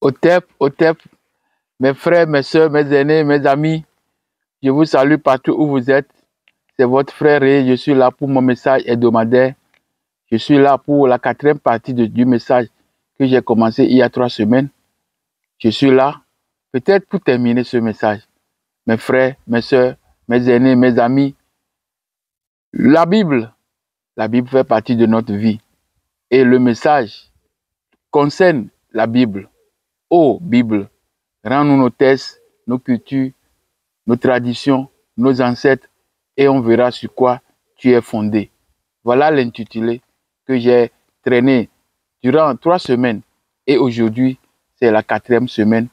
Otep, mes frères, mes soeurs, mes aînés, mes amis, je vous salue partout où vous êtes. C'est votre frère et je suis là pour mon message hebdomadaire. Je suis là pour la 4e partie du message que j'ai commencé il y a 3 semaines. Je suis là, peut-être pour terminer ce message. Mes frères, mes soeurs, mes aînés, mes amis, la Bible fait partie de notre vie. Et le message concerne la Bible. Oh Bible, rends-nous nos textes, nos cultures, nos traditions, nos ancêtres, et on verra sur quoi tu es fondé. Voilà l'intitulé que j'ai traîné durant 3 semaines. Et aujourd'hui, c'est la 4e semaine.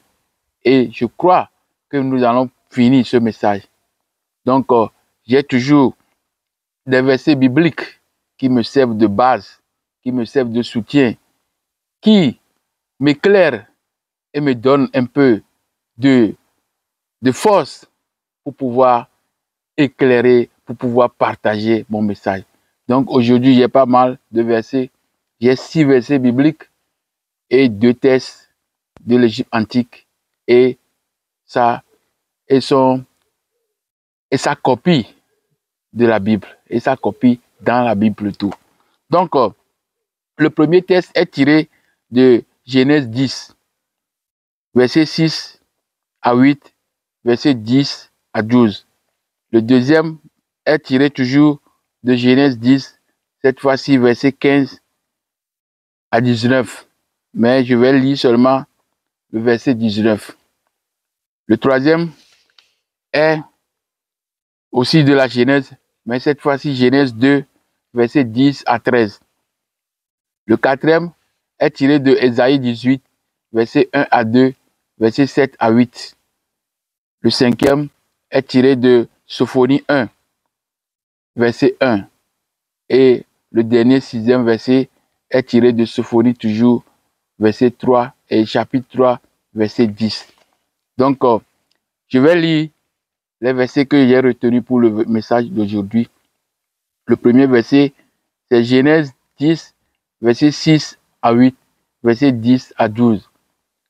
Et je crois que nous allons finir ce message. Donc, j'ai toujours des versets bibliques qui me servent de base, qui me servent de soutien, qui m'éclairent et me donnent un peu de force pour pouvoir éclairer, pour pouvoir partager mon message. Donc aujourd'hui, j'ai pas mal de versets. J'ai 6 versets bibliques et 2 textes de l'Égypte antique et sa copie de la Bible et sa copie dans la Bible plutôt. Donc, le premier texte est tiré de Genèse 10, verset 6 à 8, verset 10 à 12. Le deuxième est tiré toujours de Genèse 10, cette fois-ci verset 15 à 19. Mais je vais lire seulement le verset 19. Le troisième est aussi de la Genèse, mais cette fois-ci Genèse 2, verset 10 à 13. Le quatrième est tiré de Ésaïe 18, verset 1 à 2, verset 7 à 8. Le cinquième est tiré de Sophonie 1, verset 1. Et le dernier 6e verset est tiré de Sophonie toujours, verset 3 et chapitre 3, verset 10. Donc, je vais lire les versets que j'ai retenus pour le message d'aujourd'hui. Le premier verset, c'est Genèse 10, verset 6 à 8, verset 10 à 12.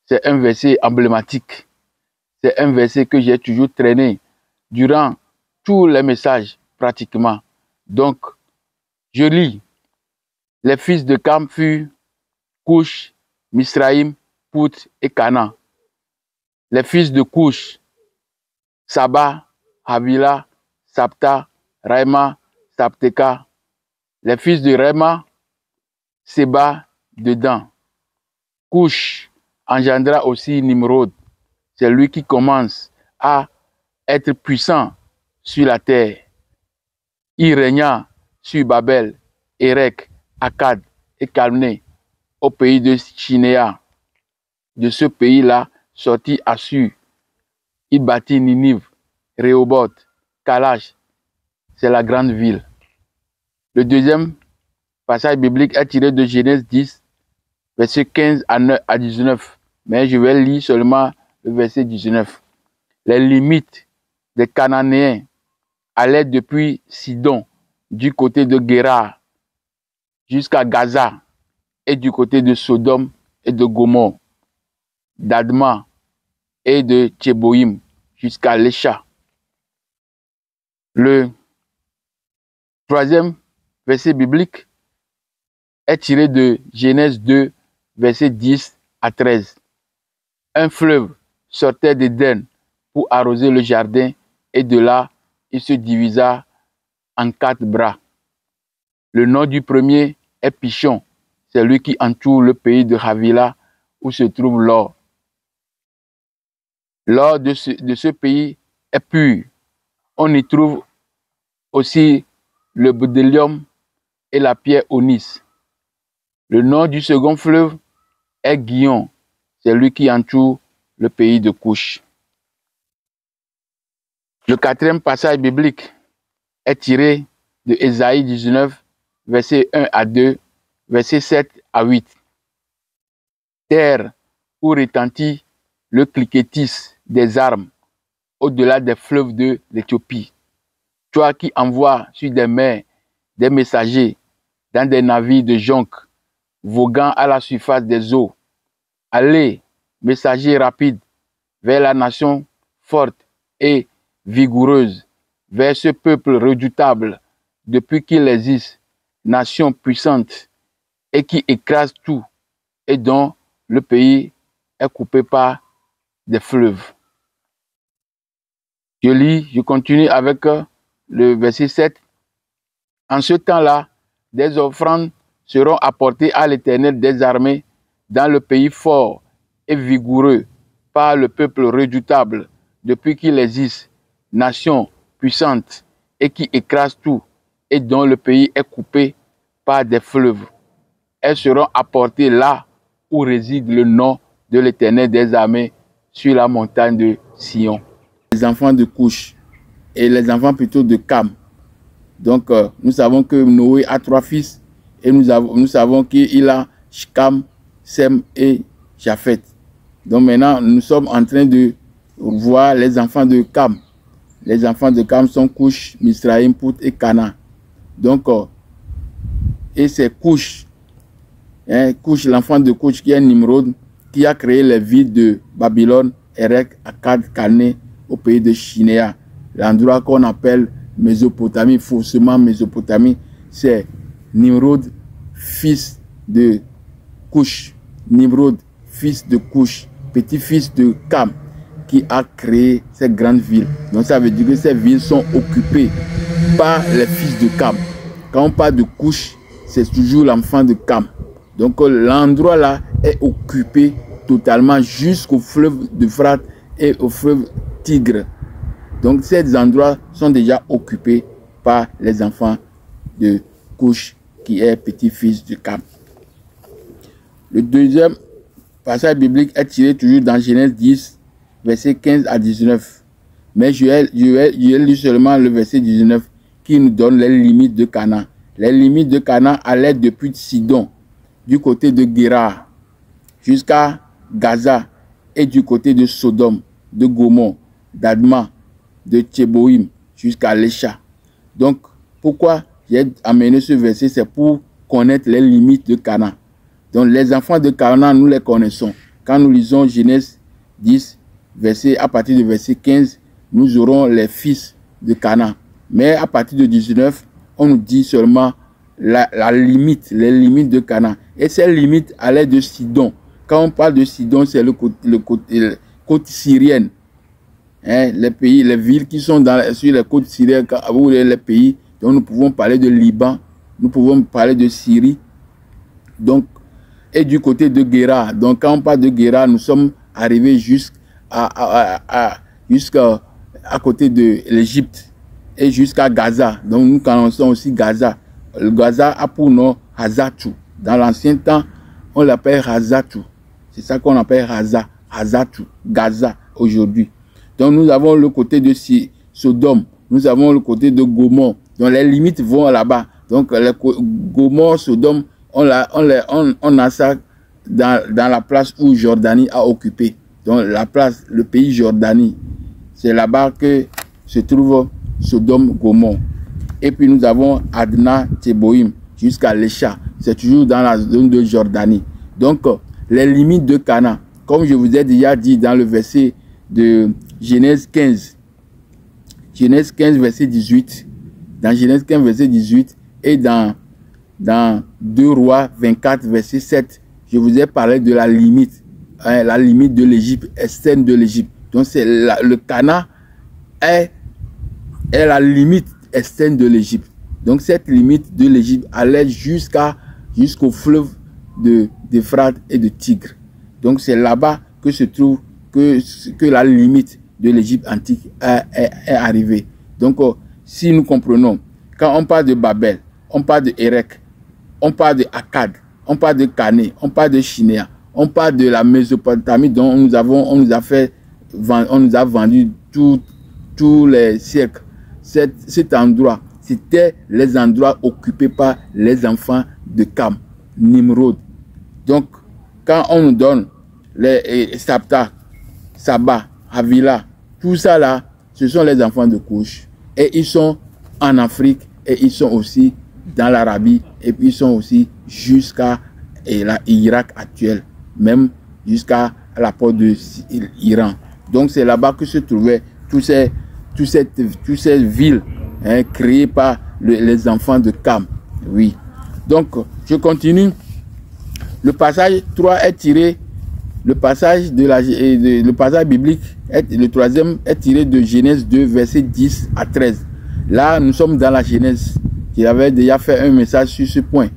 C'est un verset emblématique. C'est un verset que j'ai toujours traîné durant tous les messages, pratiquement. Donc, je lis. Les fils de Cam furent Coush, Misraïm, Pout et Canaan. Les fils de Coush, Saba, Havila, Sapta, Raima, Sapteka. Les fils de Raima, Seba, Dedan. Coush engendra aussi Nimrod. C'est lui qui commence à être puissant sur la terre. Il régna sur Babel, Érec, Akkad et Calné, au pays de Chinéa. De ce pays-là sortit Assur. Il bâtit Ninive, Rehoboth, Kalash. C'est la grande ville. Le deuxième passage biblique est tiré de Genèse 10, verset 15 à 19. Mais je vais lire seulement le verset 19. Les limites des Cananéens allaient depuis Sidon, du côté de Guérar, jusqu'à Gaza, et du côté de Sodome et de Gomorrhe, d'Adma et de Tchéboïm, jusqu'à Lécha. Le troisième verset biblique est tiré de Genèse 2, verset 10 à 13. Un fleuve sortait d'Éden pour arroser le jardin, et de là, il se divisa en 4 bras. Le nom du premier est Pichon, c'est lui qui entoure le pays de Havila, où se trouve l'or. L'or de ce pays est pur. On y trouve aussi le bdellium et la pierre onyx. Le nom du second fleuve est Guion, c'est lui qui entoure le pays de Couche. Le quatrième passage biblique est tiré de Ésaïe 19, verset 1 à 2, verset 7 à 8. Terre où retentit le cliquetis des armes au-delà des fleuves de l'Éthiopie. Toi qui envoies sur des mers des messagers dans des navires de jonques, voguant à la surface des eaux. Allez, messager rapide vers la nation forte et vigoureuse, vers ce peuple redoutable depuis qu'il existe, nation puissante et qui écrase tout et dont le pays est coupé par des fleuves. Je continue avec le verset 7. En ce temps-là, des offrandes seront apportées à l'Éternel des armées dans le pays fort et vigoureux par le peuple redoutable depuis qu'il existe, nation puissante et qui écrase tout et dont le pays est coupé par des fleuves. Elles seront apportées là où réside le nom de l'Éternel des armées sur la montagne de Sion. Les enfants de Couche et les enfants plutôt de Cam. Donc, nous savons que Noé a 3 fils et nous savons qu'il a Cam, Sem et Japheth. Donc maintenant, nous sommes en train de voir les enfants de Cam. Les enfants de Cam sont Couche, Misraïm, Pout et Cana. Donc, et c'est Couche, Couche, l'enfant de Couche qui est Nimrod, qui a créé les villes de Babylone, Erech, Akkad, Calné, au pays de Shinéa. L'endroit qu'on appelle Mésopotamie, faussement Mésopotamie, c'est Nimrod, fils de Couche. Nimrod, fils de Couche, petit-fils de Cam, qui a créé ces grandes villes. Donc ça veut dire que ces villes sont occupées par les fils de Cam. Quand on parle de Couche, c'est toujours l'enfant de Cam. Donc l'endroit là est occupé totalement jusqu'au fleuve d'Euphrate et au fleuve Tigre. Donc ces endroits sont déjà occupés par les enfants de Couche, qui est petit-fils de Cam. Le deuxième passage biblique est tiré toujours dans Genèse 10, versets 15 à 19. Mais je vais lire seulement le verset 19 qui nous donne les limites de Canaan. Les limites de Canaan allaient depuis Sidon, du côté de Guérar, jusqu'à Gaza, et du côté de Sodome, de Gomorrhe, d'Adma, de Tchéboïm, jusqu'à Lécha. Donc, pourquoi j'ai amené ce verset? C'est pour connaître les limites de Canaan. Donc, les enfants de Canaan, nous les connaissons. Quand nous lisons Genèse 10, à partir du verset 15, nous aurons les fils de Canaan. Mais à partir de 19, on nous dit seulement la limite, les limites de Canaan. Et ces limites allaient de Sidon. Quand on parle de Sidon, c'est la côte syrienne. Les pays, les villes qui sont sur les côtes syriennes, ou les pays, donc nous pouvons parler de Liban, nous pouvons parler de Syrie. Donc, et du côté de Guérar. Donc, quand on parle de Guérar, nous sommes arrivés jusqu'à côté de l'Égypte et jusqu'à Gaza. Donc, nous connaissons aussi Gaza. Le Gaza a pour nom Hazatou. Dans l'ancien temps, on l'appelle Hazatou. C'est ça qu'on appelle Hazatou, Gaza aujourd'hui. Donc, nous avons le côté de Sodome. Nous avons le côté de Gomorrhe. Donc, les limites vont là-bas. Donc, Gomorrhe, Sodome, on a ça dans la place où Jordanie a occupé. Donc, la place, le pays Jordanie. C'est là-bas que se trouve Sodome, Gomorrhe. Et puis, nous avons Adna, Tchéboïm, jusqu'à Lécha. C'est toujours dans la zone de Jordanie. Donc, les limites de Canaan, comme je vous ai déjà dit dans le verset de Genèse 15. Genèse 15, verset 18. Dans Genèse 15, verset 18 et dans 2 Rois 24, verset 7, je vous ai parlé de la limite de l'Égypte, externe de l'Égypte. Donc, c'est le Canaan est la limite externe de l'Égypte. Donc, cette limite de l'Égypte allait jusqu'au fleuve d'Euphrate et de Tigre. Donc, c'est là-bas que se trouve que la limite de l'Égypte antique est arrivée. Donc, si nous comprenons, quand on parle de Babel, on parle de Erech, on parle de Akkad, on parle de Calné, on parle de Shinéa, on parle de la Mésopotamie dont on nous a vendu tous les siècles. Cet endroit, c'était les endroits occupés par les enfants de Cam, Nimrod. Donc, quand on nous donne les Sapta, Saba, Havila, tout ça là, ce sont les enfants de Couche. Et ils sont en Afrique et ils sont aussi dans l'Arabie et puis ils sont aussi jusqu'à l'Irak actuel, même jusqu'à à la porte de l'Iran. Donc c'est là-bas que se trouvaient toutes ces villes créées par les enfants de Cam. Oui. Donc je continue. Le passage 3 est tiré, le passage biblique, le troisième est tiré de Genèse 2, versets 10 à 13. Là, nous sommes dans la Genèse. J'avais déjà fait un message sur ce point.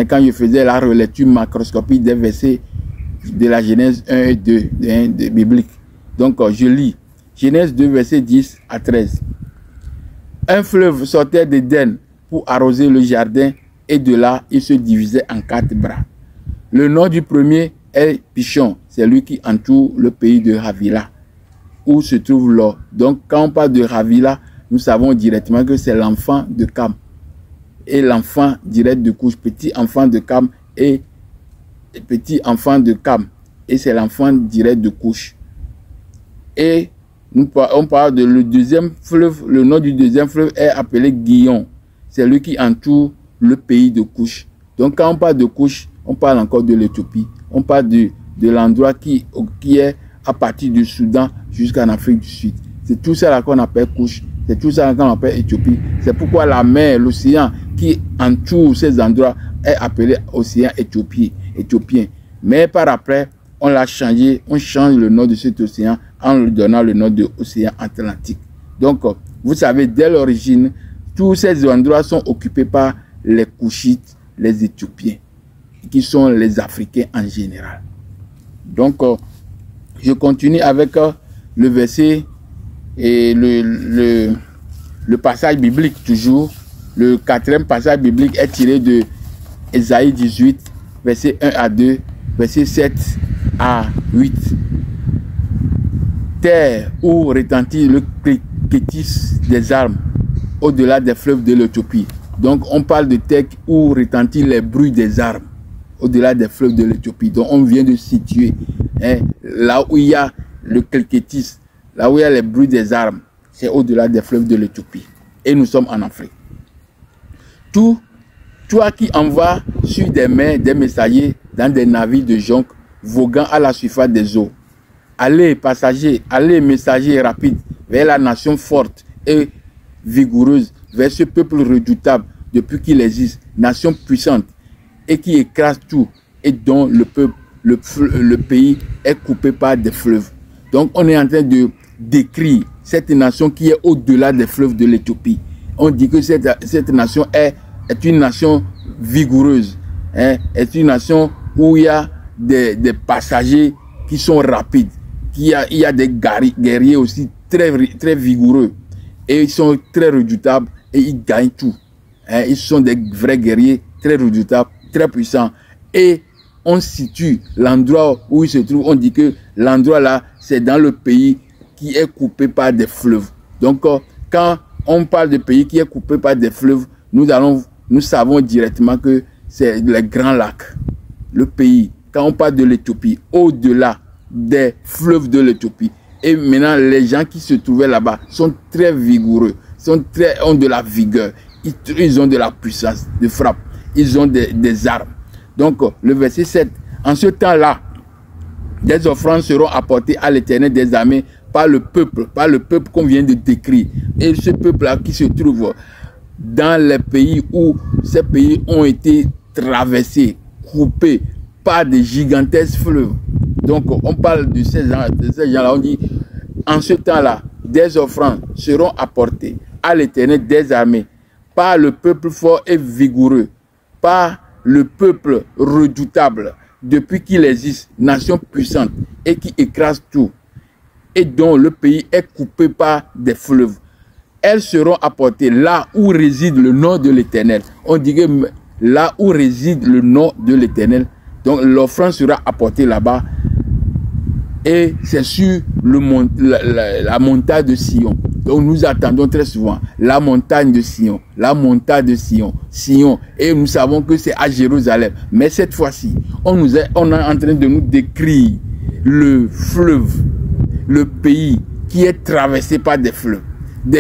Quand je faisais la relecture macroscopique des versets de la Genèse 1 et 2 de biblique. Donc, je lis. Genèse 2, versets 10 à 13. Un fleuve sortait d'Éden pour arroser le jardin et de là, il se divisait en 4 bras. Le nom du premier est Pichon, c'est lui qui entoure le pays de Havila, où se trouve l'or. Donc, quand on parle de Havila, nous savons directement que c'est l'enfant de Cam. Et l'enfant direct de Couche, petit enfant de Cam et petit enfant de Cam. Et c'est l'enfant direct de Couche. Et on parle de le deuxième fleuve, le nom du deuxième fleuve est appelé Guillon. C'est lui qui entoure le pays de Couche. Donc, quand on parle de Couche, on parle encore de l'Éthiopie. On parle de l'endroit qui est à partir du Soudan jusqu'en Afrique du Sud. C'est tout ça là qu'on appelle Couche. C'est tout ça qu'on appelle Éthiopie. C'est pourquoi la mer, l'océan qui entoure ces endroits est appelé océan éthiopien. Mais par après, on l'a changé. On change le nom de cet océan en lui donnant le nom de océan Atlantique. Donc, vous savez, dès l'origine, tous ces endroits sont occupés par les Couchites, les Éthiopiens, qui sont les Africains en général. Donc, je continue avec le verset et le passage biblique toujours. Le quatrième passage biblique est tiré de Ésaïe 18, verset 1 à 2, verset 7 à 8. Terre où retentit le cliquetis des armes au-delà des fleuves de l'Éthiopie. Donc, on parle de terre où retentit les bruits des armes au-delà des fleuves de l'Éthiopie. Donc, on vient de situer là où il y a le cliquetis, là où il y a les bruits des armes, c'est au-delà des fleuves de l'Éthiopie. Et nous sommes en Afrique. Toi qui envoies sur des mers des messagers dans des navires de jonque voguant à la surface des eaux. Allez, passagers, allez, messagers rapides, vers la nation forte et vigoureuse, vers ce peuple redoutable depuis qu'il existe, nation puissante et qui écrase tout et dont le pays est coupé par des fleuves. Donc on est en train de décrire cette nation qui est au-delà des fleuves de l'Éthiopie. On dit que cette nation est une nation vigoureuse, est une nation où il y a des passagers qui sont rapides, il y a des guerriers aussi très vigoureux et ils sont très redoutables et ils gagnent tout. Ils sont des vrais guerriers très redoutables, très puissants. Et on situe l'endroit où ils se trouvent, on dit que l'endroit là, c'est dans le pays qui est coupé par des fleuves. Donc, quand on parle de pays qui est coupé par des fleuves, nous savons directement que c'est les grands lacs. Le pays, quand on parle de l'Éthiopie, au-delà des fleuves de l'Éthiopie. Et maintenant, les gens qui se trouvaient là-bas sont très vigoureux, ont de la vigueur. Ils ont de la puissance de frappe. Ils ont des armes. Donc, le verset 7. En ce temps-là, des offrandes seront apportées à l'Éternel des armées par le peuple qu'on vient de décrire. Et ce peuple-là qui se trouve dans les pays où ces pays ont été traversés, coupés par des gigantesques fleuves. Donc, on parle de ces gens-là, on dit, en ce temps-là, des offrandes seront apportées à l'Éternel des armées par le peuple fort et vigoureux, par le peuple redoutable, depuis qu'il existe, nation puissante et qui écrase tout, et dont le pays est coupé par des fleuves. Elles seront apportées là où réside le nom de l'Éternel. On dit que là où réside le nom de l'Éternel, donc l'offrande sera apportée là-bas. Et c'est sur la montagne de Sion. Donc nous attendons très souvent la montagne de Sion. La montagne de Sion. Sion. Et nous savons que c'est à Jérusalem. Mais cette fois-ci, on est en train de nous décrire le fleuve, le pays qui est traversé par des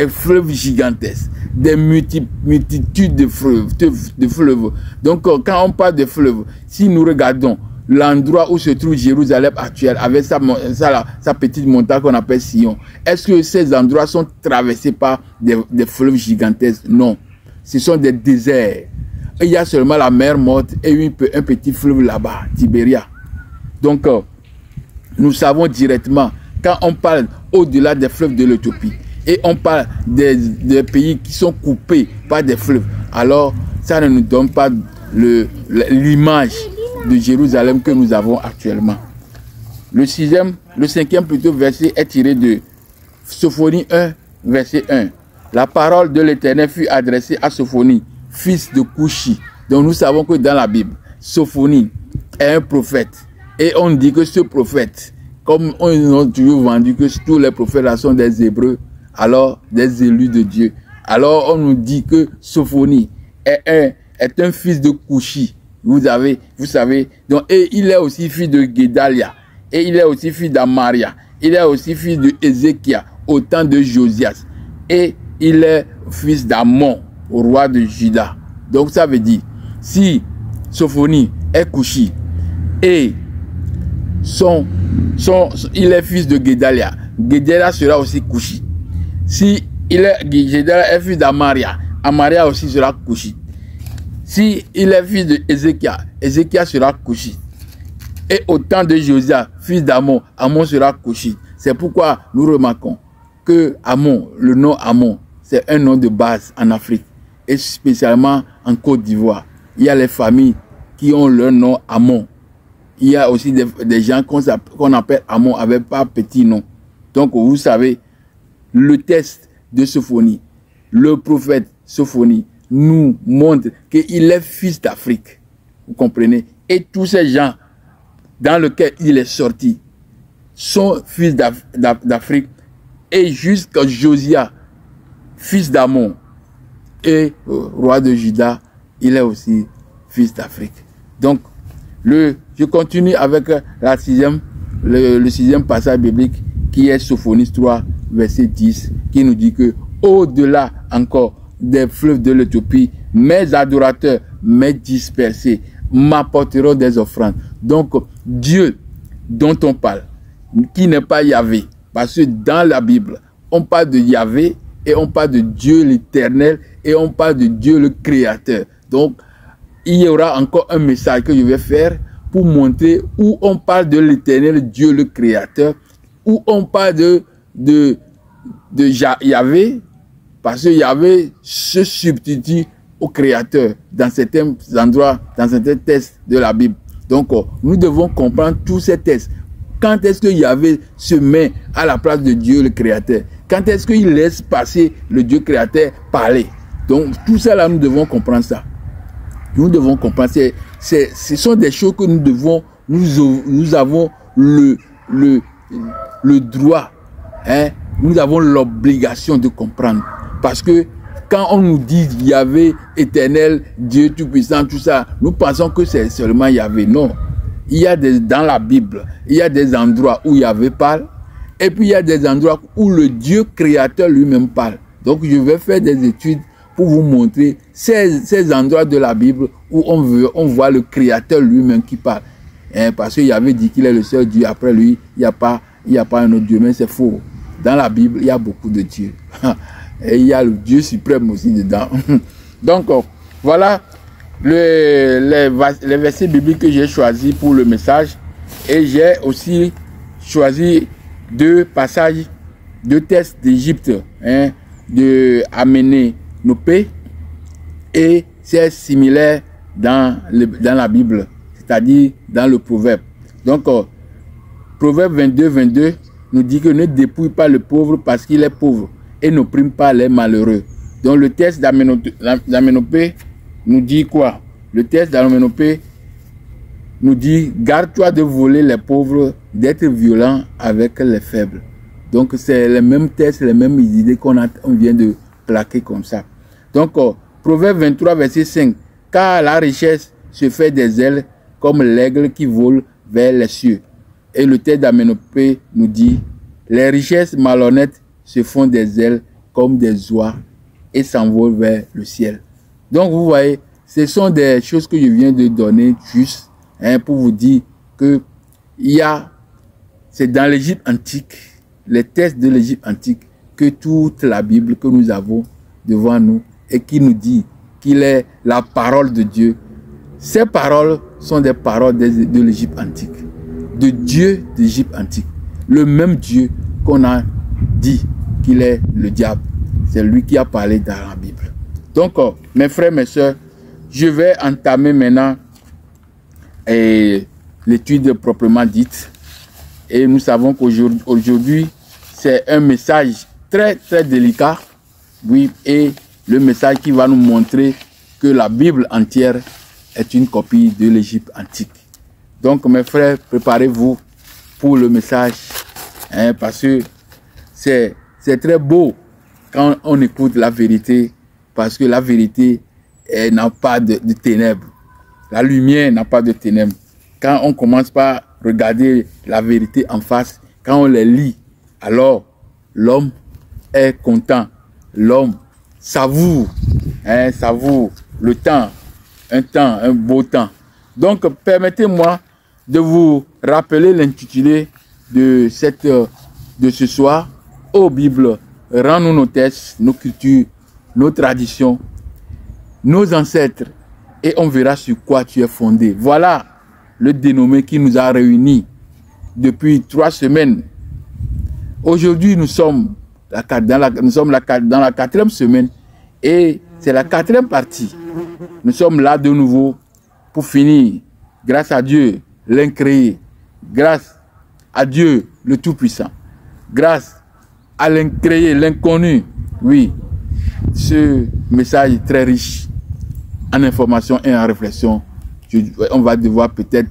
fleuves gigantesques, des multitudes de fleuves. Donc quand on parle de fleuves, si nous regardons l'endroit où se trouve Jérusalem actuelle, avec sa petite montagne qu'on appelle Sion, est-ce que ces endroits sont traversés par des fleuves gigantesques? Non. Ce sont des déserts. Il y a seulement la mer Morte et un petit fleuve là-bas, Tibéria. Donc, nous savons directement, quand on parle au-delà des fleuves de l'Éthiopie, et on parle des pays qui sont coupés par des fleuves, alors ça ne nous donne pas l'image de Jérusalem que nous avons actuellement. Le cinquième plutôt verset est tiré de Sophonie 1, verset 1. La parole de l'Éternel fut adressée à Sophonie, fils de Couchi. Donc nous savons que dans la Bible, Sophonie est un prophète. Et on dit que ce prophète, comme on a toujours vendu que tous les prophètes là sont des Hébreux, alors des élus de Dieu. Alors on nous dit que Sophonie est un fils de Couchi. Vous savez, donc, et il est aussi fils de Guédalia, et il est aussi fils d'Amaria, il est aussi fils de Ézéchias, au temps de Josias, et il est fils d'Amon, au roi de Juda. Donc ça veut dire, si Sophonie est Couchi, et il est fils de Guédalia, Guédalia sera aussi Couchi. Si Guédalia est fils d'Amaria, Amaria aussi sera Couchi. Si il est fils de Ézéchias, Ézéchias sera Couchi. Et au temps de Josias, fils d'Amon, Amon sera Couchi. C'est pourquoi nous remarquons que Amon, le nom Amon, c'est un nom de base en Afrique. Et spécialement en Côte d'Ivoire. Il y a les familles qui ont leur nom Amon. Il y a aussi des gens qu'on appelle Amon avec pas petit nom. Donc vous savez, le test de Sophonie, le prophète Sophonie, nous montre qu'il est fils d'Afrique. Vous comprenez? Et tous ces gens dans lesquels il est sorti sont fils d'Afrique. Et jusqu'à Josias, fils d'Amon et roi de Juda, il est aussi fils d'Afrique. Donc, je continue avec le sixième passage biblique qui est Sophonie 3, verset 10, qui nous dit que au-delà encore des fleuves de l'Éthiopie, mes adorateurs, mes dispersés, m'apporteront des offrandes. Donc, Dieu dont on parle, qui n'est pas Yahvé, parce que dans la Bible, on parle de Yahvé et on parle de Dieu l'Éternel et on parle de Dieu le Créateur. Donc, il y aura encore un message que je vais faire pour montrer où on parle de l'Éternel, Dieu le Créateur, où on parle de Yahvé, parce que Yahvé se substitue au Créateur dans certains endroits, dans certains textes de la Bible. Donc, nous devons comprendre tous ces textes. Quand est-ce que Yahvé se met à la place de Dieu le Créateur? Quand est-ce qu'il laisse passer le Dieu Créateur parler? Donc, tout ça là, nous devons comprendre ça. Nous devons comprendre. Ce sont des choses que nous devons, nous avons le droit, hein, nous avons l'obligation de comprendre. Parce que quand on nous dit Yahvé, éternel, Dieu tout-puissant, tout ça, nous pensons que c'est seulement Yahvé. Non. Il y a dans la Bible, il y a des endroits où Yahvé parle, et puis il y a des endroits où le Dieu créateur lui-même parle. Donc je vais faire des études pour vous montrer ces endroits de la Bible où on voit le créateur lui-même qui parle. Parce que Yahvé dit qu'il est le seul Dieu, après lui, il n'y a pas un autre Dieu, mais c'est faux. Dans la Bible, il y a beaucoup de dieux. Et il y a le Dieu suprême aussi dedans. Donc, voilà les versets bibliques que j'ai choisis pour le message. Et j'ai aussi choisi deux passages, deux textes d'Égypte, hein, de Amenénopé. Et c'est similaire dans la Bible, c'est-à-dire dans le Proverbe. Donc, Proverbe 22 nous dit que ne dépouille pas le pauvre parce qu'il est pauvre et n'opprime pas les malheureux. Donc le texte d'Amenopé nous dit quoi? Le texte d'Amenopé nous dit: garde-toi de voler les pauvres, d'être violent avec les faibles. Donc c'est les mêmes textes, les mêmes idées qu'on vient de plaquer comme ça. Donc Proverbe 23 verset 5: car la richesse se fait des ailes comme l'aigle qui vole vers les cieux. Et le texte d'Amenopé nous dit: les richesses malhonnêtes se font des ailes comme des oies et s'envolent vers le ciel. Donc vous voyez, ce sont des choses que je viens de donner juste, hein, pour vous dire que c'est dans l'Égypte antique, les textes de l'Égypte antique, que toute la Bible que nous avons devant nous et qui nous dit qu'il est la parole de Dieu. Ces paroles sont des paroles de l'Égypte antique, de Dieu d'Égypte antique. Le même Dieu qu'on a dit qu'il est le diable. C'est lui qui a parlé dans la Bible. Donc, mes frères, mes sœurs, je vais entamer maintenant l'étude proprement dite. Et nous savons qu'aujourd'hui, c'est un message très, très délicat. Oui, et le message qui va nous montrer que la Bible entière est une copie de l'Égypte antique. Donc, mes frères, préparez-vous pour le message, hein, parce que c'est très beau quand on écoute la vérité, parce que la vérité n'a pas de ténèbres. La lumière n'a pas de ténèbres. Quand on commence par regarder la vérité en face, quand on les lit, alors l'homme est content. L'homme savoure, hein, savoure le temps, un beau temps. Donc, permettez-moi de vous rappeler l'intitulé de ce soir. Ô Bible, rends-nous nos textes, nos cultures, nos traditions, nos ancêtres, et on verra sur quoi tu es fondé. Voilà le dénommé qui nous a réunis depuis 3 semaines. Aujourd'hui, nous sommes dans la 4e semaine et c'est la 4e partie. Nous sommes là de nouveau pour finir, grâce à Dieu, l'incréé, grâce à Dieu, le Tout-Puissant, grâce à l'incréé, l'inconnu. Oui, ce message est très riche en information et en réflexion. On va devoir peut-être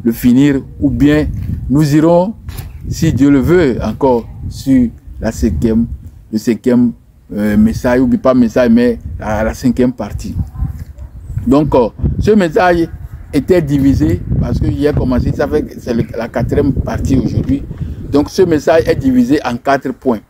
le finir, ou bien nous irons, si Dieu le veut, encore sur le 5e message, ou bien pas message, mais la 5e partie. Donc, ce message était divisé, parce qu'il a commencé, ça fait c'est la 4e partie aujourd'hui. Donc, ce message est divisé en 4 points.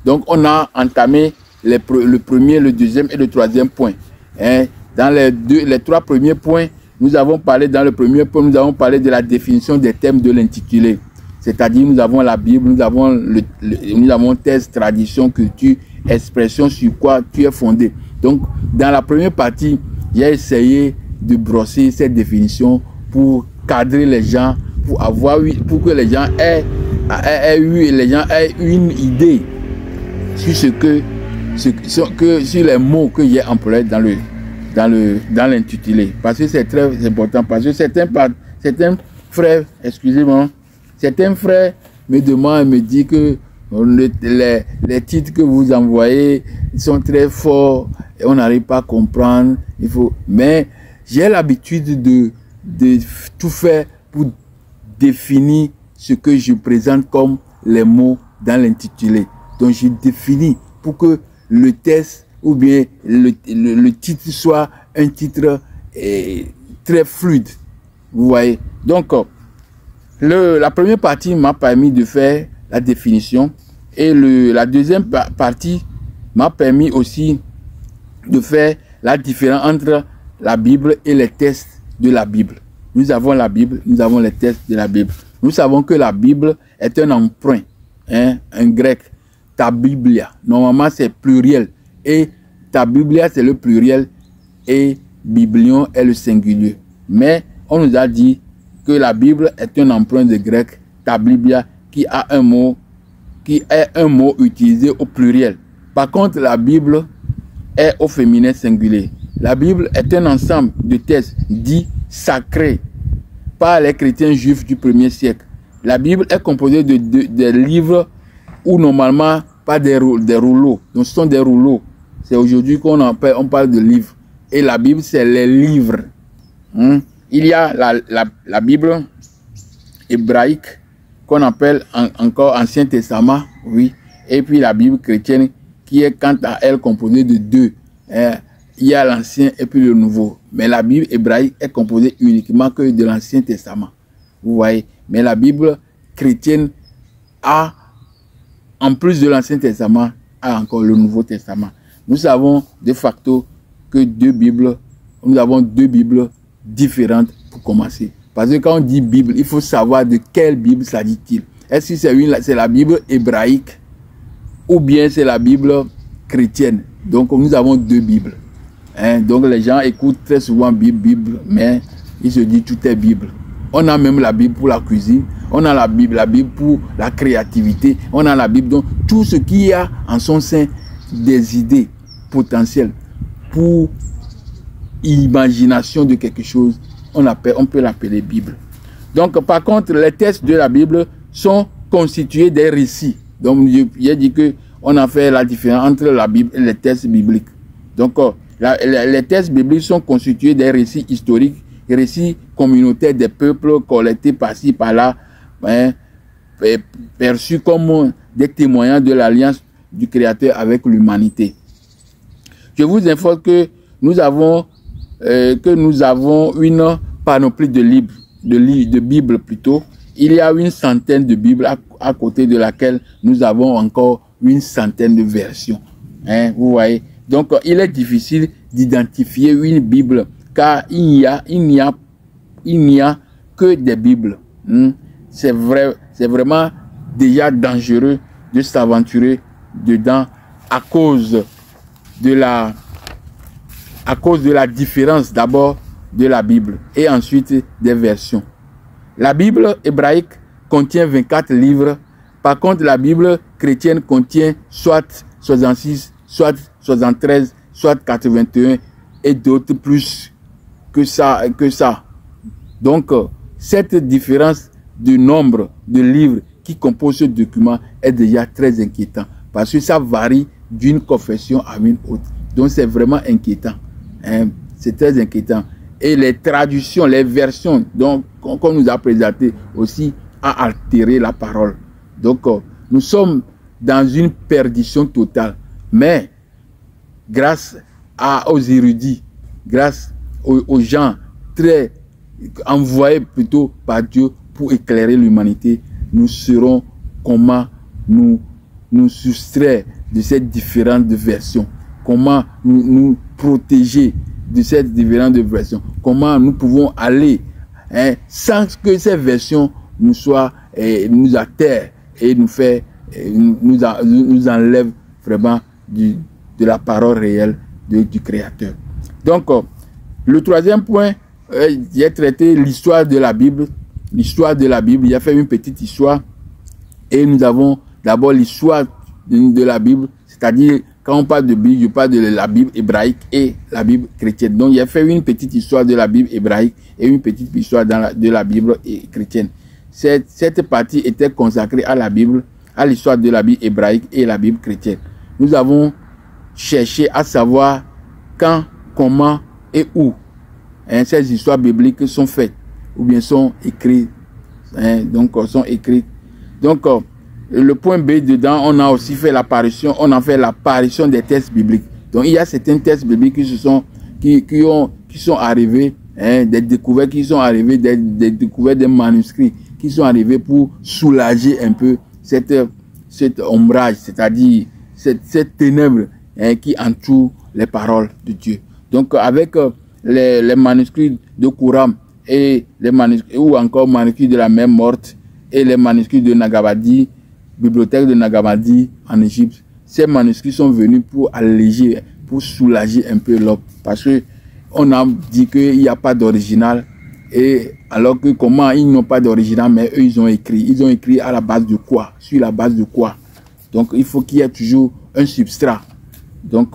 Donc, on a entamé le premier, le deuxième et le 3e point. Hein? Dans les 3 premiers points, nous avons parlé, dans le premier point, nous avons parlé de la définition des thèmes de l'intitulé. C'est-à-dire, nous avons la Bible, nous avons thèse, tradition, culture, expression sur quoi tu es fondé. Donc, dans la première partie, j'ai essayé de brosser cette définition pour cadrer les gens, pour que les gens aient une idée sur les mots que j'ai employés dans l'intitulé. Parce que c'est très important. Parce que certains frères, excusez-moi, certains frères me demandent et me disent que les titres que vous envoyez sont très forts et on n'arrive pas à comprendre. Mais j'ai l'habitude de tout faire pour définir ce que je présente comme les mots dans l'intitulé. Donc je définis pour que le texte ou bien le titre soit un titre très fluide. Vous voyez. Donc, la première partie m'a permis de faire la définition et la deuxième partie m'a permis aussi de faire la différence entre la Bible et les textes de la Bible. Nous avons la Bible, nous avons les textes de la Bible. Nous savons que la Bible est un emprunt, hein, un grec, ta Biblia. Normalement, c'est pluriel. Et ta Biblia, c'est le pluriel et Biblion est le singulier. Mais on nous a dit que la Bible est un emprunt de grec, ta Biblia, qui est un mot utilisé au pluriel. Par contre, la Bible est au féminin singulier. La Bible est un ensemble de textes dits sacrés par les chrétiens juifs du 1er siècle. La Bible est composée de livres où normalement pas des rouleaux. Donc ce sont des rouleaux. C'est aujourd'hui on parle de livres. Et la Bible, c'est les livres. Il y a la Bible hébraïque qu'on appelle encore Ancien Testament, oui. Et puis la Bible chrétienne qui est quant à elle composée de 2. Il y a l'Ancien et puis le Nouveau. Mais la Bible hébraïque est composée uniquement que de l'Ancien Testament. Vous voyez. Mais la Bible chrétienne a, en plus de l'Ancien Testament, a encore le Nouveau Testament. Nous savons de facto que nous avons deux Bibles différentes pour commencer. Parce que quand on dit Bible, il faut savoir de quelle Bible s'agit-il. Est-ce que c'est la Bible hébraïque ou bien c'est la Bible chrétienne? Donc nous avons deux Bibles. Donc les gens écoutent très souvent Bible, mais ils se disent tout est Bible. On a même la Bible pour la cuisine, on a la Bible pour la créativité, on a la Bible, donc tout ce qui y a en son sein des idées potentielles pour imagination de quelque chose, on peut l'appeler Bible. Donc par contre, les textes de la Bible sont constitués des récits. Donc j'ai dit que on a fait la différence entre la Bible et les textes bibliques. Donc les textes bibliques sont constitués des récits historiques, récits communautaires des peuples collectés par-ci par-là, perçus comme des témoignages de l'alliance du Créateur avec l'humanité. Je vous informe que nous avons une panoplie de Bibles plutôt. Il y a une centaine de Bibles à côté de laquelle nous avons encore une centaine de versions. Vous voyez. Donc, il est difficile d'identifier une Bible car il n'y a que des Bibles. C'est vraiment déjà dangereux de s'aventurer dedans à cause de la différence d'abord de la Bible et ensuite des versions. La Bible hébraïque contient 24 livres. Par contre, la Bible chrétienne contient soit 66, soit 73, soit 81 et d'autres plus que ça. Donc, cette différence de nombre de livres qui composent ce document est déjà très inquiétant parce que ça varie d'une confession à une autre. Donc, c'est vraiment inquiétant. C'est très inquiétant. Et les traductions, les versions qu'on nous a présentées aussi a altéré la parole. Donc, nous sommes dans une perdition totale. Mais, grâce aux érudits, grâce aux gens très envoyés plutôt par Dieu pour éclairer l'humanité, nous saurons comment nous soustraire de cette différence de versions, comment nous protéger de cette différence de versions, comment nous pouvons aller sans que ces versions nous atterrent et nous enlèvent vraiment de la parole réelle du Créateur. Donc, le troisième point, j'ai traité l'histoire de la Bible. L'histoire de la Bible, il a fait une petite histoire et nous avons d'abord l'histoire de la Bible, c'est-à-dire quand on parle de Bible, je parle de la Bible hébraïque et la Bible chrétienne. Donc, il a fait une petite histoire de la Bible hébraïque et une petite histoire de la Bible chrétienne. Cette partie était consacrée à la Bible, à l'histoire de la Bible hébraïque et la Bible chrétienne. Nous avons cherché à savoir quand, comment et où ces histoires bibliques sont faites ou bien sont écrites. Sont écrites. Donc, le point B dedans, on a aussi fait l'apparition, des textes bibliques. Donc, il y a certains textes bibliques qui sont arrivés, des découvertes qui sont arrivées, des découvertes des manuscrits qui sont arrivés pour soulager un peu cet ombrage, c'est-à-dire cette ténèbre qui entoure les paroles de Dieu. Donc, avec les manuscrits de Qumran et les manuscrits, ou encore manuscrits de la mer morte et les manuscrits de Nag Hammadi, bibliothèque de Nag Hammadi en Égypte, ces manuscrits sont venus pour alléger, pour soulager un peu l'homme. Parce que on a dit qu'il n'y a pas d'original, et alors que comment ils n'ont pas d'original, mais eux ils ont écrit à la base de quoi, sur la base de quoi. Donc il faut qu'il y ait toujours un substrat. Donc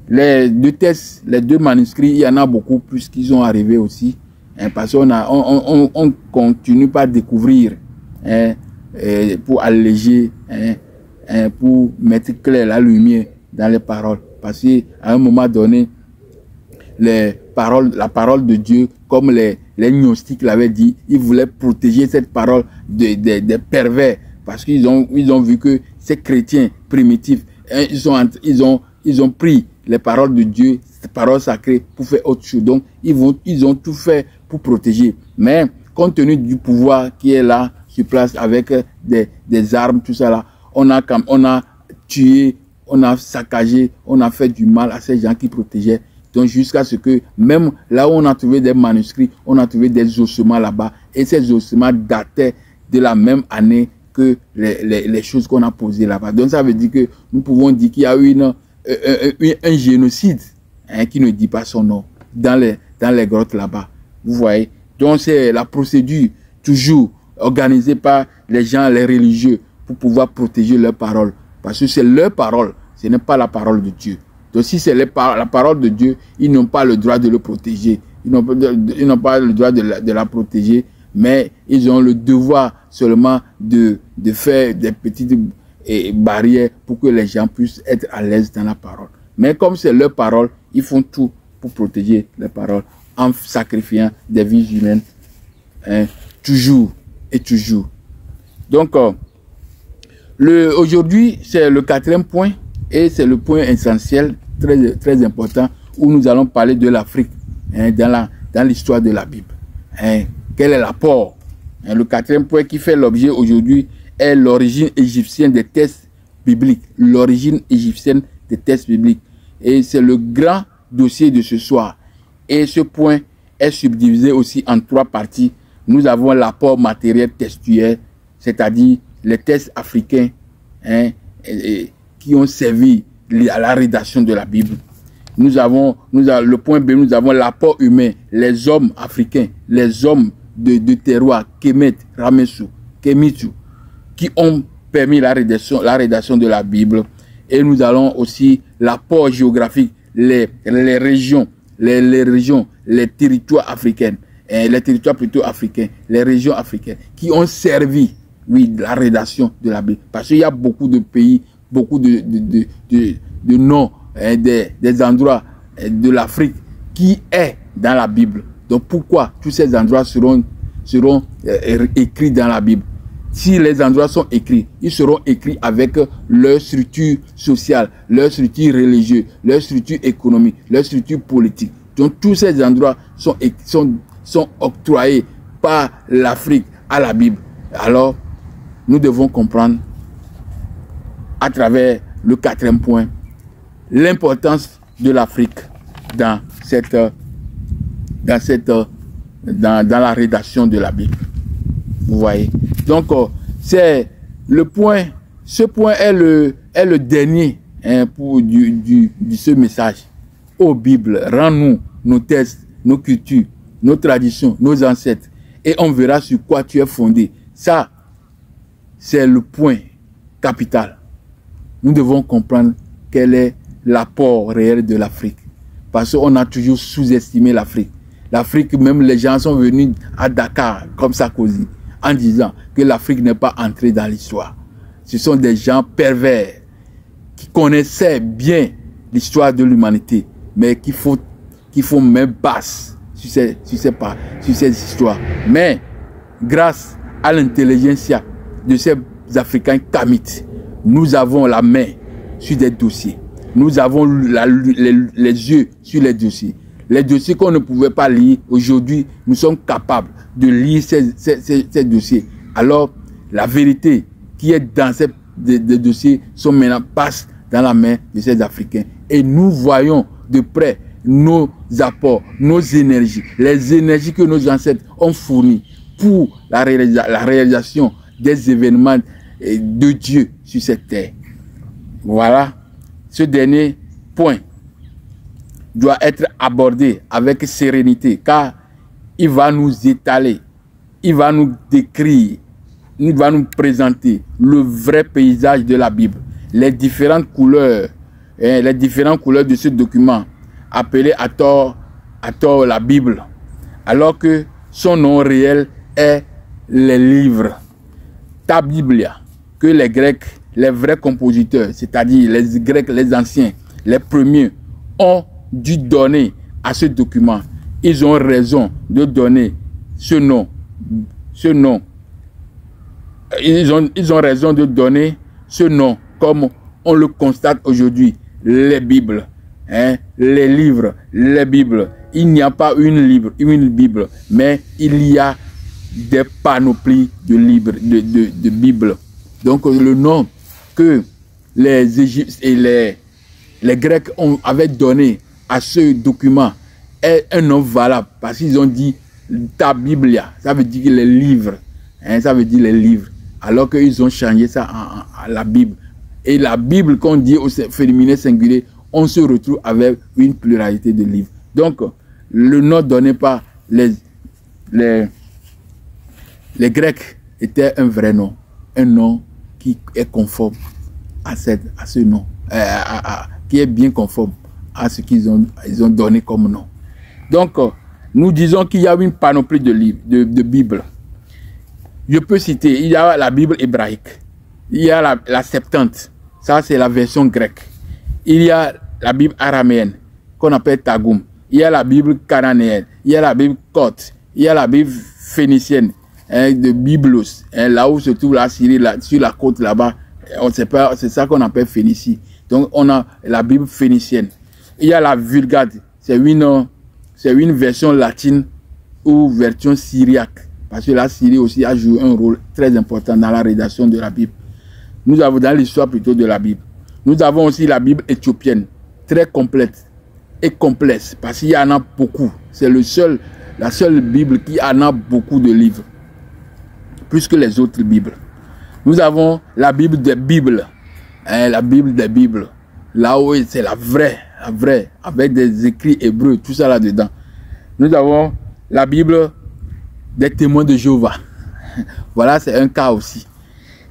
les deux manuscrits, il y en a beaucoup plus qui sont arrivés aussi, parce qu'on continue pas à découvrir pour alléger, pour mettre clair la lumière dans les paroles. Parce qu'à un moment donné, la parole de Dieu, comme les gnostiques l'avaient dit, ils voulaient protéger cette parole des pervers. Parce qu'ils ont vu que ces chrétiens primitifs, ils ont pris les paroles de Dieu, ces paroles sacrées, pour faire autre chose. Donc, ils ont tout fait pour protéger. Mais, compte tenu du pouvoir qui est là, sur place, avec des armes, tout ça là, on a tué, on a saccagé, on a fait du mal à ces gens qui protégeaient Donc jusqu'à ce que, même là où on a trouvé des manuscrits, on a trouvé des ossements là-bas. Et ces ossements dataient de la même année que les choses qu'on a posées là-bas. Donc ça veut dire que nous pouvons dire qu'il y a eu un génocide, hein, qui ne dit pas son nom, dans les grottes là-bas. Vous voyez? Donc c'est la procédure toujours organisée par les gens, les religieux, pour pouvoir protéger leurs paroles. Parce que c'est leur parole, ce n'est pas la parole de Dieu. Donc si c'est la parole de Dieu, ils n'ont pas le droit de le protéger. Ils n'ont pas le droit de la protéger, mais ils ont le devoir seulement de faire des petites barrières pour que les gens puissent être à l'aise dans la parole. Mais comme c'est leur parole, ils font tout pour protéger les paroles en sacrifiant des vies humaines, hein, toujours et toujours. Donc, aujourd'hui, c'est le 4e point et c'est le point essentiel, très important, où nous allons parler de l'Afrique, hein, dans l'histoire de la Bible. Hein, quel est l'apport? Hein, le 4e point qui fait l'objet aujourd'hui est l'origine égyptienne des textes bibliques. L'origine égyptienne des textes bibliques. Et c'est le grand dossier de ce soir. Et ce point est subdivisé aussi en 3 parties. Nous avons l'apport matériel textuel, c'est-à-dire les textes africains, hein, qui ont servi à la rédaction de la Bible. Le point B, nous avons l'apport humain, les hommes africains, les hommes de terroir, Kemet, Ramessou, Kemitsu, qui ont permis la rédaction de la Bible. Et nous allons aussi l'apport géographique, les régions, les territoires africains, les territoires plutôt africains, les régions africaines, qui ont servi, oui, la rédaction de la Bible. Parce qu'il y a beaucoup de pays, beaucoup de noms, des endroits de l'Afrique qui est dans la Bible. Donc pourquoi tous ces endroits seront écrits dans la Bible? Si les endroits sont écrits, ils seront écrits avec leur structure sociale, leur structure religieuse, leur structure économique, leur structure politique. Donc tous ces endroits sont octroyés par l'Afrique à la Bible. Alors, nous devons comprendre à travers le 4e point l'importance de l'Afrique dans la rédaction de la Bible. Vous voyez? Donc, c'est le point. Ce point est le dernier, hein, pour ce message. Ô Bible, rends-nous nos textes, nos cultures, nos traditions, nos ancêtres, et on verra sur quoi tu es fondé. Ça, c'est le point capital. Nous devons comprendre quel est l'apport réel de l'Afrique. Parce qu'on a toujours sous-estimé l'Afrique. L'Afrique, même les gens sont venus à Dakar, comme Sarkozy, en disant que l'Afrique n'est pas entrée dans l'histoire. Ce sont des gens pervers qui connaissaient bien l'histoire de l'humanité, mais qui font même basse sur ces histoires. Mais grâce à l'intelligentsia de ces Africains kamites, nous avons la main sur des dossiers. Nous avons les yeux sur les dossiers. Les dossiers qu'on ne pouvait pas lire, aujourd'hui, nous sommes capables de lire ces dossiers. Alors, la vérité qui est dans ces dossiers passe dans la main de ces Africains. Et nous voyons de près nos apports, nos énergies, les énergies que nos ancêtres ont fournies pour la réalisation des événements de Dieu sur cette terre. Voilà, ce dernier point doit être abordé avec sérénité, car il va nous étaler, il va nous décrire, il va nous présenter le vrai paysage de la Bible, les différentes couleurs de ce document appelé à tort la Bible, alors que son nom réel est les livres, ta Biblia, que les Grecs, les vrais compositeurs, c'est-à-dire les Grecs, les anciens, les premiers, ont dû donner à ce document. Ils ont raison de donner ce nom. Ils ont raison de donner ce nom, comme on le constate aujourd'hui. Les Bibles, hein, les livres, les Bibles. Il n'y a pas une Bible, mais il y a des panoplies de livres, de Bibles. Donc le nom que les Égyptiens et les Grecs avaient donné à ce document est un nom valable parce qu'ils ont dit ta Biblia, ça veut dire les livres, hein, ça veut dire les livres, alors qu'ils ont changé ça en la Bible. Et la Bible, qu'on dit au féminin singulier, on se retrouve avec une pluralité de livres. Donc, le nom donné par les Grecs était un vrai nom, un nom qui est conforme à ce nom, qui est bien conforme à ce qu'ils ont donné comme nom. Donc, nous disons qu'il y a une panoplie de livres, de Bibles. Je peux citer, il y a la Bible hébraïque, il y a la Septante, ça c'est la version grecque. Il y a la Bible araméenne, qu'on appelle Targum. Il y a la Bible cananéenne, il y a la Bible copte, il y a la Bible phénicienne, hein, de Byblos, hein, là où se trouve la Syrie, sur la côte là-bas, c'est ça qu'on appelle Phénicie. Donc on a la Bible phénicienne. Il y a la Vulgate, c'est une version latine ou version syriaque, parce que la Syrie aussi a joué un rôle très important dans la rédaction de la Bible. Nous avons dans l'histoire plutôt de la Bible. Nous avons aussi la Bible éthiopienne, très complète et complexe, parce qu'il y en a beaucoup. C'est la seule Bible qui en a beaucoup de livres, plus que les autres Bibles. Nous avons la Bible des Bibles, hein, la Bible des Bibles, là où c'est la vraie, avec des écrits hébreux, tout ça là-dedans. Nous avons la Bible des témoins de Jéhovah. Voilà, c'est un cas aussi.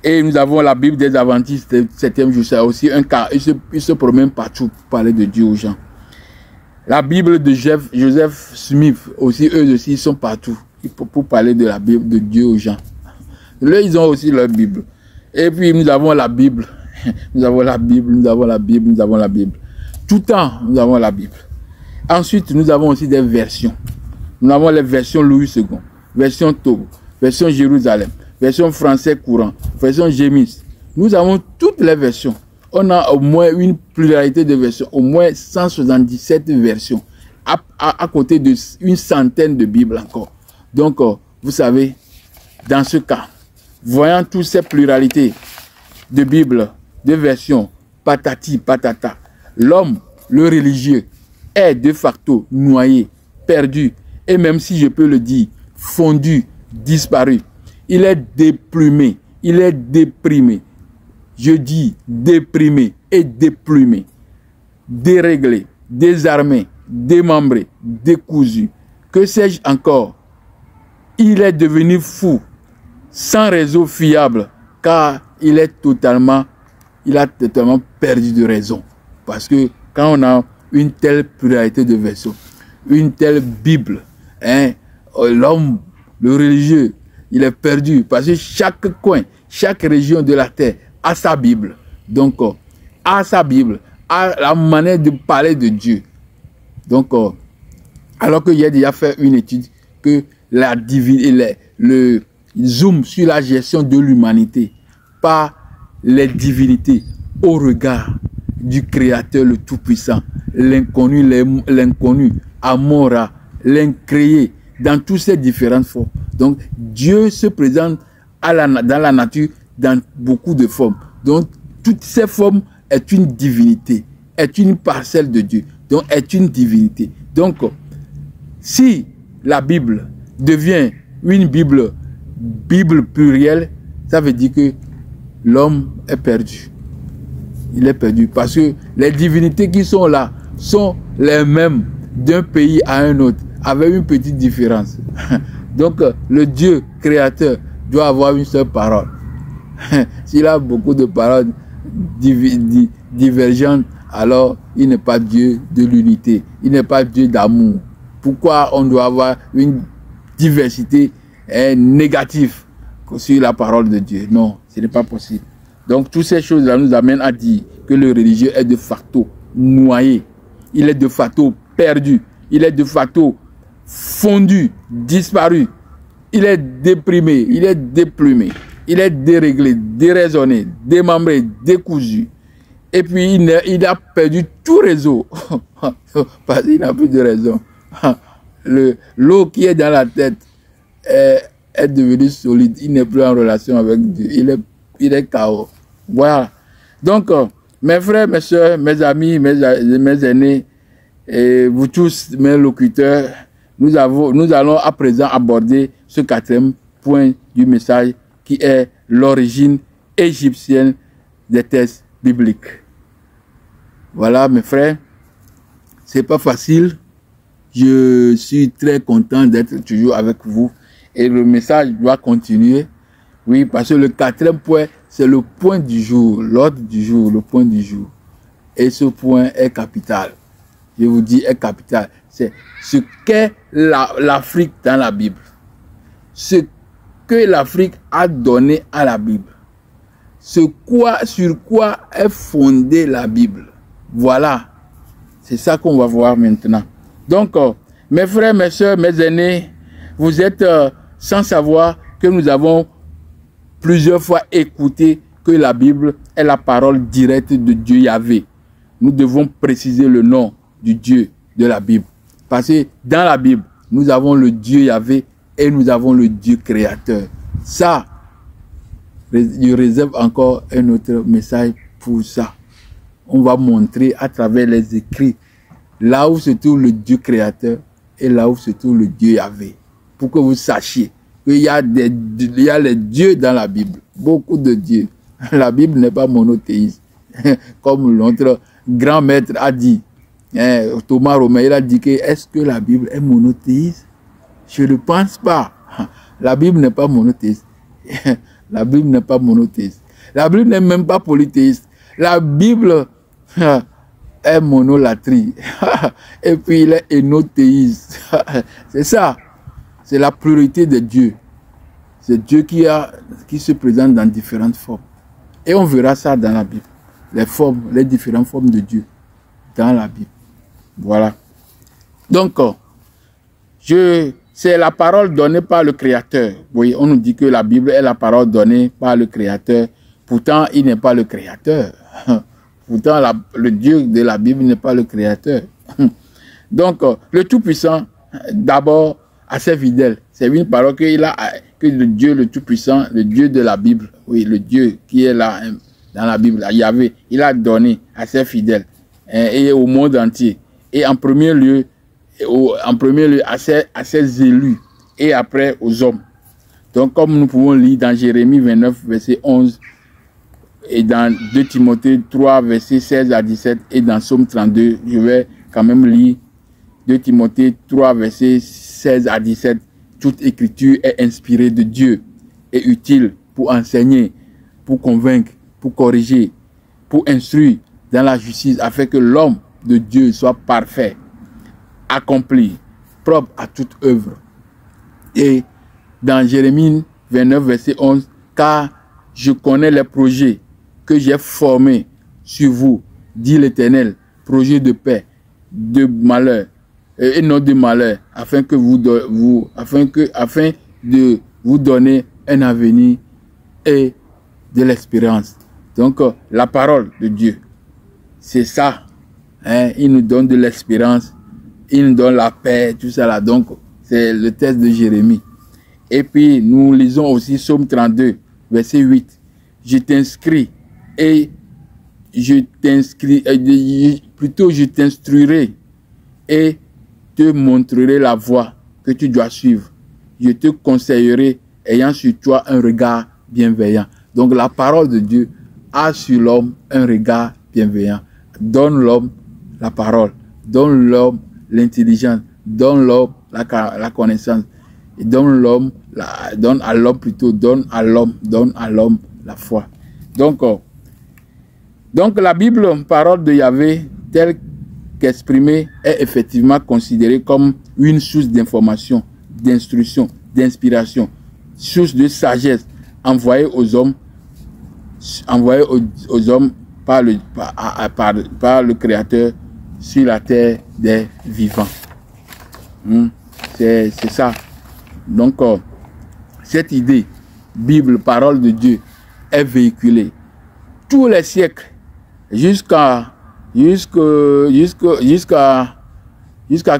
Et nous avons la Bible des Adventistes, 7e jour, c'est aussi un cas. Ils se promènent partout pour parler de Dieu aux gens. La Bible de Joseph Smith, aussi, eux aussi, ils sont partout pour parler de la Bible de Dieu aux gens. Là, ils ont aussi leur Bible. Et puis, nous avons la Bible. Nous avons la Bible, nous avons la Bible, nous avons la Bible. Tout le temps, nous avons la Bible. Ensuite, nous avons aussi des versions. Nous avons les versions Louis II, version Togo, version Jérusalem, version français courant, version Gémis. Nous avons toutes les versions. On a au moins une pluralité de versions, au moins 177 versions, à côté d'une centaine de Bibles encore. Donc, vous savez, dans ce cas, voyant toutes ces pluralités de Bibles, de versions, patati, patata, l'homme, le religieux, est de facto noyé, perdu, et même si je peux le dire, fondu, disparu. Il est déplumé, il est déprimé. Je dis déprimé et déplumé, déréglé, désarmé, démembré, décousu. Que sais-je encore? Il est devenu fou, sans réseau fiable, car il a totalement perdu de raison. Parce que quand on a une telle pluralité de versions, une telle Bible, hein, l'homme, le religieux, il est perdu. Parce que chaque coin, chaque région de la terre a sa Bible. Donc, a sa Bible, a la manière de parler de Dieu. Donc, alors qu'il a déjà fait une étude que la divinité, le zoom sur la gestion de l'humanité par les divinités au regard du Créateur le Tout-Puissant, l'inconnu, Amora, l'incréé, dans toutes ces différentes formes. Donc, Dieu se présente dans la nature dans beaucoup de formes. Donc, toutes ces formes est une divinité, est une parcelle de Dieu, donc est une divinité. Donc, si la Bible devient une Bible plurielle, ça veut dire que l'homme est perdu. Il est perdu parce que les divinités qui sont là sont les mêmes d'un pays à un autre, avec une petite différence. Donc, le Dieu créateur doit avoir une seule parole. S'il a beaucoup de paroles divergentes, alors il n'est pas Dieu de l'unité, il n'est pas Dieu d'amour. Pourquoi on doit avoir une diversité négative sur la parole de Dieu? Non, ce n'est pas possible. Donc, toutes ces choses-là nous amènent à dire que le religieux est de facto noyé, il est de facto perdu, il est de facto fondu, disparu, il est déprimé, il est déplumé, il est déréglé, déraisonné, démembré, décousu. Et puis, il a perdu tout réseau, parce qu'il n'a plus de raison. L'eau qui est dans la tête est devenue solide, il n'est plus en relation avec Dieu, il est KO. Voilà. Donc, mes frères, mes soeurs, mes amis, mes aînés, et vous tous, mes locuteurs, nous allons à présent aborder ce quatrième point du message qui est l'origine égyptienne des textes bibliques. Voilà, mes frères, c'est pas facile. Je suis très content d'être toujours avec vous et le message doit continuer. Oui, parce que le quatrième point, c'est le point du jour, l'ordre du jour, le point du jour. Et ce point est capital. Je vous dis, est capital. C'est ce qu'est l'Afrique dans la Bible. Ce que l'Afrique a donné à la Bible. Sur quoi est fondée la Bible. Voilà. C'est ça qu'on va voir maintenant. Donc, mes frères, mes soeurs, mes aînés, vous êtes sans savoir que nous avons plusieurs fois écouté que la Bible est la parole directe de Dieu Yahvé. Nous devons préciser le nom du Dieu de la Bible. Parce que dans la Bible, nous avons le Dieu Yahvé et nous avons le Dieu créateur. Ça, je réserve encore un autre message pour ça. On va montrer à travers les écrits là où se trouve le Dieu créateur et là où se trouve le Dieu Yahvé. Pour que vous sachiez qu'il y a les dieux dans la Bible. Beaucoup de dieux. La Bible n'est pas monothéiste. Comme notre grand maître a dit. Thomas Romain, il a dit que est-ce que la Bible est monothéiste? Je ne pense pas. La Bible n'est pas monothéiste. La Bible n'est pas monothéiste. La Bible n'est même pas polythéiste. La Bible est monolatrie. Et puis il est énothéiste. C'est ça. C'est la pluralité de Dieu. C'est Dieu qui se présente dans différentes formes. Et on verra ça dans la Bible. Les différentes formes de Dieu dans la Bible. Voilà. Donc, c'est la parole donnée par le Créateur. Oui, on nous dit que la Bible est la parole donnée par le Créateur. Pourtant, il n'est pas le Créateur. Pourtant, le Dieu de la Bible n'est pas le Créateur. Donc, le Tout-Puissant, d'abord, assez fidèle. C'est une parole que le Dieu, le Tout-Puissant, le Dieu de la Bible, oui, le Dieu qui est là dans la Bible, Yahvé, il a donné assez fidèle et au monde entier. Et en premier lieu, à ses élus et après aux hommes. Donc, comme nous pouvons lire dans Jérémie 29, verset 11, et dans 2 Timothée 3, verset 16 à 17, et dans Psaume 32, je vais quand même lire 2 Timothée 3, verset 16 à 17. Toute écriture est inspirée de Dieu et utile pour enseigner, pour convaincre, pour corriger, pour instruire dans la justice, afin que l'homme de Dieu soit parfait, accompli, propre à toute œuvre. Et dans Jérémie 29, verset 11, car je connais les projets que j'ai formés sur vous, dit l'Éternel, projets de paix, de malheur, et non de malheur, afin de vous donner un avenir et de l'espérance. Donc, la parole de Dieu, c'est ça. Il nous donne de l'espérance, il nous donne la paix, tout ça là. Donc, c'est le texte de Jérémie. Et puis, nous lisons aussi Psaume 32, verset 8. Je t'instruirai et te montrerai la voie que tu dois suivre. Je te conseillerai ayant sur toi un regard bienveillant. Donc la parole de Dieu a sur l'homme un regard bienveillant. Donne l'homme la parole, donne l'homme l'intelligence, donne l'homme la connaissance, et donne à l'homme la foi. Donc la Bible, parole de Yahvé, telle qu'exprimée, est effectivement considérée comme une source d'information, d'instruction, d'inspiration, source de sagesse envoyée aux hommes par le Créateur sur la terre des vivants. C'est ça. Donc, cette idée, Bible, parole de Dieu, est véhiculée tous les siècles jusqu'à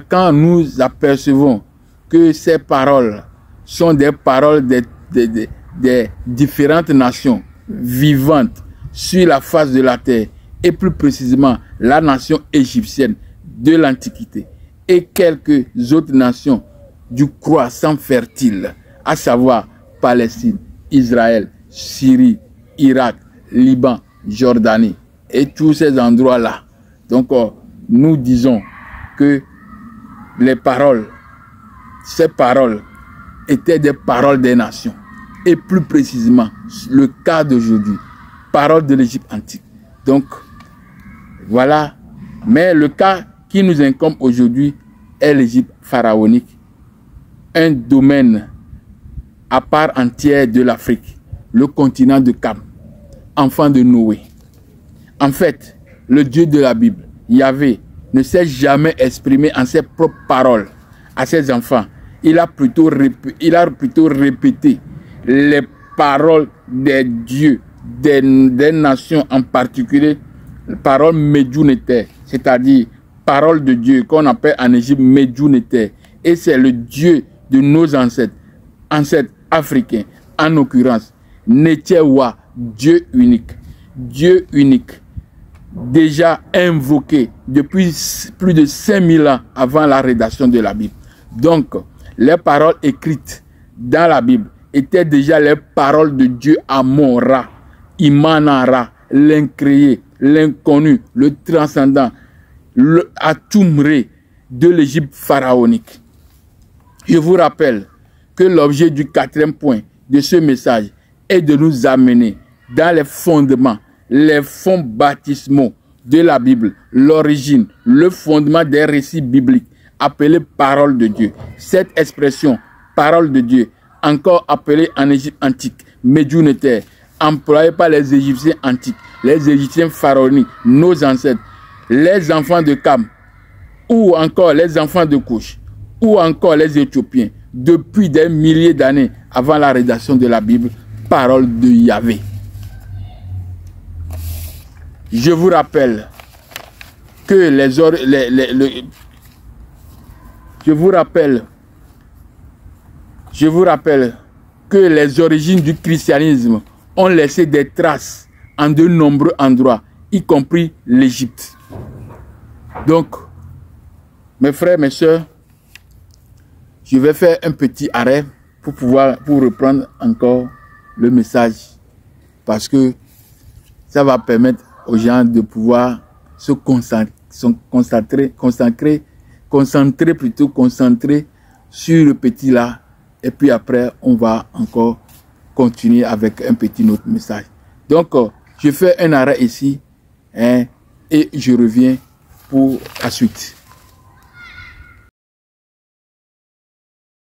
quand nous apercevons que ces paroles sont des paroles des différentes nations vivantes sur la face de la terre, et plus précisément la nation égyptienne de l'Antiquité et quelques autres nations du croissant fertile, à savoir Palestine, Israël, Syrie, Irak, Liban, Jordanie et tous ces endroits-là. Donc, nous disons que les paroles, ces paroles étaient des paroles des nations. Et plus précisément, le cas d'aujourd'hui, paroles de l'Égypte antique. Donc, voilà. Mais le cas qui nous incombe aujourd'hui est l'Égypte pharaonique, un domaine à part entière de l'Afrique, le continent de Cam, enfant de Noé. En fait, le Dieu de la Bible, Yahvé, ne s'est jamais exprimé en ses propres paroles à ses enfants. Il a plutôt répété les paroles des dieux, des nations, en particulier les paroles Medjounéter, c'est-à-dire paroles de Dieu qu'on appelle en Égypte Medjounéter. Et c'est le Dieu de nos ancêtres africains, en l'occurrence, Netiewa, Dieu unique, déjà invoqué depuis plus de 5000 ans avant la rédaction de la Bible. Donc, les paroles écrites dans la Bible étaient déjà les paroles de Dieu Amon-Ra, Imana-Ra, l'incréé, l'inconnu, le transcendant, le Atumré de l'Égypte pharaonique. Je vous rappelle que l'objet du 4e point de ce message est de nous amener dans les fondements, les fonds baptismaux de la Bible, l'origine, le fondement des récits bibliques appelés paroles de Dieu. Cette expression, parole de Dieu, encore appelée en Égypte antique, Medjounéter, employée par les Égyptiens antiques, les Égyptiens pharaoniques, nos ancêtres, les enfants de Cam, ou encore les enfants de Couche, ou encore les Éthiopiens, depuis des milliers d'années avant la rédaction de la Bible, parole de Yahvé. Je vous rappelle que les origines du christianisme ont laissé des traces en de nombreux endroits, y compris l'Égypte. Donc, mes frères, mes sœurs, je vais faire un petit arrêt pour reprendre encore le message, parce que ça va permettre aux gens de pouvoir se concentrer sur le petit là, et puis après on va encore continuer avec un petit autre message. Donc je fais un arrêt ici, et je reviens pour la suite.